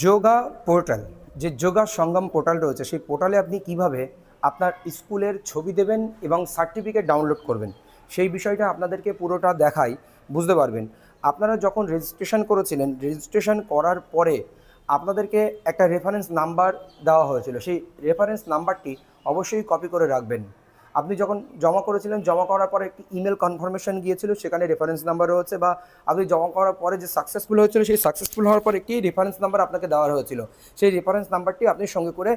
Yoga portal, যে যোগা সঙ্গম portal রয়েছে, সেই পোর্টালে আপনি কিভাবে আপনার স্কুলের ছবি দেবেন এবং সার্টিফিকেট ডাউনলোড করবেন, সেই বিষয়টা আপনাদেরকে পুরোটা দেখাই, বুঝতে পারবেন। আপনারা যখন রেজিস্ট্রেশন করেছিলেন, রেজিস্ট্রেশন করার পরে আপনাদেরকে একটা রেফারেন্স নাম্বার দেওয়া হয়েছিল। সেই রেফারেন্স নাম্বারটি অবশ্যই কপি করে রাখবেন। আপনি যখন জমা করেছিলেন, জমা করার পরে একটি ইমেল কনফার্মেশন গিয়েছিল, সেখানে রেফারেন্স নাম্বার রয়েছে, বা আপনি জমা করার পরে যে সাকসেসফুল হয়েছিল, সেই সাকসেসফুল হওয়ার পরে একটি রেফারেন্স নাম্বার আপনাকে দেওয়া হয়েছিল। সেই রেফারেন্স নাম্বারটি আপনি সঙ্গে করে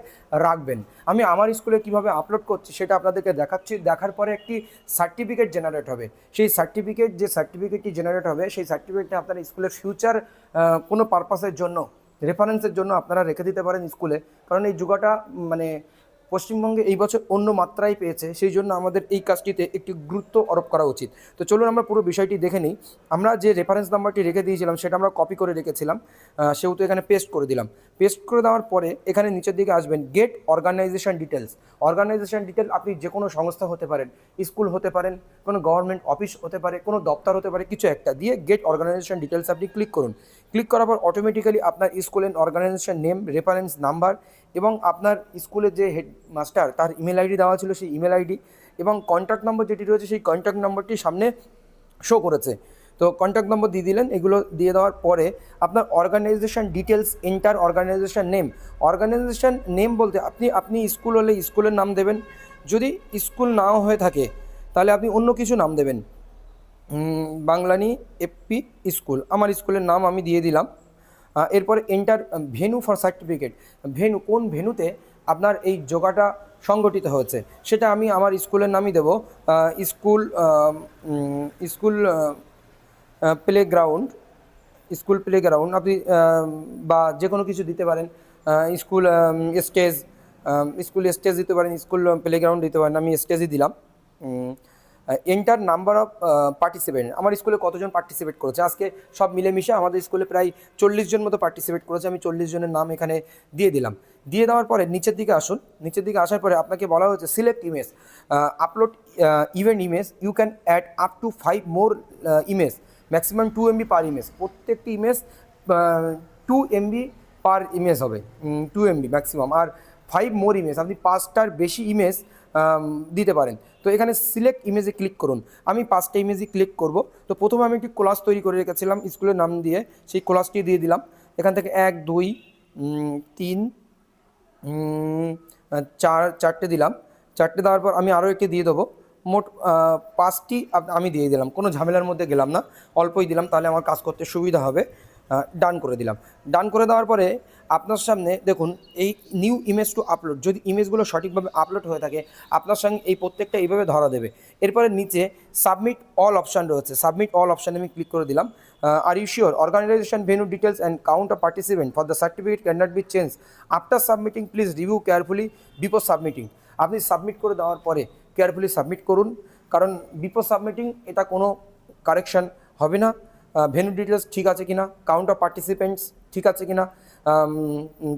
রাখবেন। আমি আমার স্কুলে কিভাবে আপলোড করছি সেটা আপনাদেরকে দেখাচ্ছি। দেখার পরে একটি সার্টিফিকেট জেনারেট হবে। সেই সার্টিফিকেটটি জেনারেট হবে, সেই সার্টিফিকেটটা আপনার স্কুলের ফিউচার কোনো পারপাসের জন্য, রেফারেন্সের জন্য আপনারা রেখে দিতে পারেন স্কুলে। কারণ এই যোগাটা মানে পশ্চিমবঙ্গে এই বছর অন্য মাত্রায় পেয়েছে, সেই জন্য আমাদের এই কাজটিতে একটি গুরুত্ব আরোপ করা উচিত। তো চলুন আমরা পুরো বিষয়টি দেখে নিই। আমরা যে রেফারেন্স নাম্বারটি রেখে দিয়েছিলাম সেটা আমরা কপি করে রেখেছিলাম, সেহেতু এখানে পেস্ট করে দিলাম। পেস্ট করে দেওয়ার পরে এখানে নিচের দিকে আসবেন, get organisation details. Organisation detail, আপনি যে কোনো সংস্থা হতে পারেন, স্কুল হতে পারেন, কোনো গভর্নমেন্ট অফিস হতে পারে, কোনো দপ্তর হতে পারে, কিছু একটা দিয়ে গেট অর্গানাইজেশন ডিটেলস আপনি ক্লিক করুন। ক্লিক করার পর অটোমেটিক্যালি আপনার স্কুলের অর্গানাইজেশন নেম, রেফারেন্স নাম্বার এবং আপনার স্কুলের যে হেডমাস্টার তার ইমেল আইডি দেওয়া ছিল, সেই ইমেল আইডি এবং কন্ট্যাক্ট নম্বর যেটি রয়েছে, সেই কন্ট্যাক্ট নম্বরটি সামনে শো করেছে। তো কন্ট্যাক্ট নম্বর দিয়ে দিলেন। এগুলো দিয়ে দেওয়ার পরে আপনার organisation details, enter organisation name. Organisation name বলতে আপনি স্কুল হলে স্কুলের নাম দেবেন, যদি স্কুল নাও হয়ে থাকে তাহলে আপনি অন্য কিছু নাম দেবেন। বাংলানি এফপি স্কুল, আমার স্কুলের নাম আমি দিয়ে দিলাম। এরপরে enter venue for certificate. Venue, কোন ভেন্যুতে আপনার এই যোগাটা সংগঠিত হয়েছে সেটা আমি আমার স্কুলের নামই দেবো। School school playground, school playground আপনি বা যে কোনো কিছু দিতে পারেন। স্কুল স্টেজ, স্কুল স্টেজ দিতে পারেন, স্কুল প্লেগ্রাউন্ড দিতে পারেন, আমি স্টেজই দিলাম। এন্টার নাম্বার অফ পার্টিসিপেন্ট, আমার স্কুলে কতজন পার্টিসিপেট করেছে, আজকে সব মিলেমিশে আমাদের স্কুলে প্রায় 40 জন মতো পার্টিসিপেট করেছে, আমি 40 জনের নাম এখানে দিয়ে দিলাম। দিয়ে দেওয়ার পরে নিচের দিকে আসুন। নিচের দিকে আসার পরে আপনাকে বলা হয়েছে select image, upload event image, you can add up to 5 more image, maximum 2 MB per image. প্রত্যেকটি ইমেজ 2 MB পার ইমেজ হবে, 2 MB ম্যাক্সিমাম। আর 5 মোর ইমেজ, আপনি 5টার বেশি ইমেজ দিতে পারেন। তো এখানে সিলেক্ট ইমেজে ক্লিক করুন। আমি 5টা ইমেজই ক্লিক করব। তো প্রথমে আমি একটি কোলাজ তৈরি করে রেখেছিলাম স্কুলের নাম দিয়ে, সেই কোলাজটি দিয়ে দিলাম। এখান থেকে 1 2 3 4টে দিলাম। 4টে দেওয়ার পর আমি আরও একটি দিয়ে দেবো। মোট 5টি আমি দিয়ে দিলাম, কোনো ঝামেলার মধ্যে গেলাম না, অল্পই দিলাম, তাহলে আমার কাজ করতে সুবিধা হবে। ডান করে দিলাম। ডান করে দেওয়ার পরে আপনার সামনে দেখুন এই নিউ ইমেজ টু আপলোড, যদি ইমেজগুলো সঠিকভাবে আপলোড হয়ে থাকে আপনার সঙ্গে এই প্রত্যেকটা এইভাবে ধরা দেবে। এরপরে নিচে সাবমিট অল অপশান রয়েছে, সাবমিট অল অপশানে আমি ক্লিক করে দিলাম। Are you sure organisation venue details and count of participant for the certificate can not be change after submitting, please review carefully before submitting. আপনি সাবমিট করে দেওয়ার পরে carefully submit করুন, কারণ বিফোর সাবমিটিং এটা কোনো কারেকশান হবে না। ভেন্যু ডিটেলস ঠিক আছে কিনা, কাউন্ট অফ পার্টিসিপেন্টস ঠিক আছে কিনা,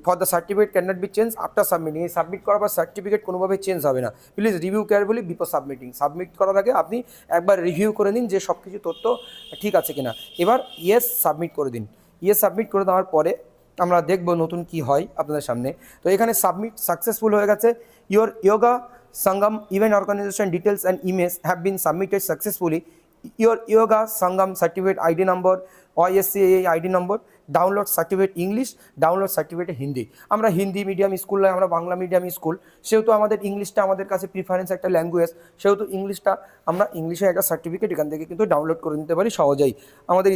for the certificate can not be change after submitting, এই সাবমিট করার পর সার্টিফিকেট কোনোভাবে চেঞ্জ হবে না। Please review carefully before submitting, submit করার আগে আপনি একবার রিভিউ করে নিন যে সব কিছু তথ্য ঠিক আছে কিনা। এবার ইয়েস সাবমিট করে দিন। ইয়েস সাবমিট করে দেওয়ার পরে আমরা দেখব নতুন কি হয় আপনাদের সামনে। তো এখানে সাবমিট সাকসেসফুল হয়ে গেছে। Your Yoga Sangam event organisation details and image have been submitted successfully. Your yoga sangam certificate ID number, OSCAI ID number, download certificate English, download certificate Hindi. আমরা হিন্দি মিডিয়াম স্কুল নয়, আমরা বাংলা মিডিয়াম স্কুল, সেহেতু আমাদের ইংলিশটা আমাদের কাছে প্রিফারেন্স একটা ল্যাঙ্গুয়েজ, সেহেতু ইংলিশটা আমরা ইংলিশে একটা সার্টিফিকেট এখান থেকে কিন্তু ডাউনলোড করে নিতে পারি সহজেই আমাদের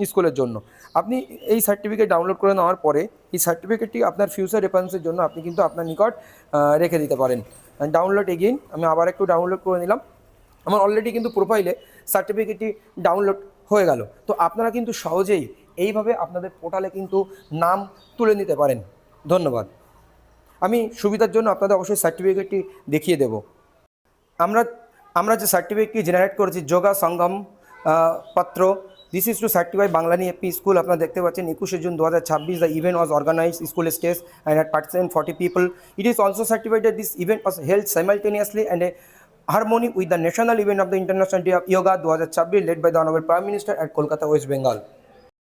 স্কুলের জন্য। আপনি এই সার্টিফিকেট ডাউনলোড করে নেওয়ার পরে এই সার্টিফিকেটটি আপনার ফিউচার রেফারেন্সের জন্য আপনি কিন্তু আপনার নিকট রেখে দিতে পারেন। ডাউনলোড এগেইন, আমি আবার একটু ডাউনলোড করে নিলাম। আমার অলরেডি কিন্তু প্রোফাইলে সার্টিফিকেটটি ডাউনলোড হয়ে গেল। তো আপনারা কিন্তু সহজেই এইভাবে আপনাদের পোর্টালে কিন্তু নাম তুলে নিতে পারেন। ধন্যবাদ। আমি সুবিধার জন্য আপনাদের অবশ্যই সার্টিফিকেটটি দেখিয়ে দেব। আমরা যে সার্টিফিকেটটি জেনারেট করেছি যোগা সঙ্গম পত্র, দিস ইজ টু সার্টিফাই বাংলানি এপি স্কুল। আপনারা দেখতে পাচ্ছেন 21 June 2026 the event was organised school stage and had participant 40 people. It is also certified that this event was held simultaneously and harmony with the national event of the International Day of Yoga 2026 led by the Honorable Prime Minister at Kolkata, West Bengal.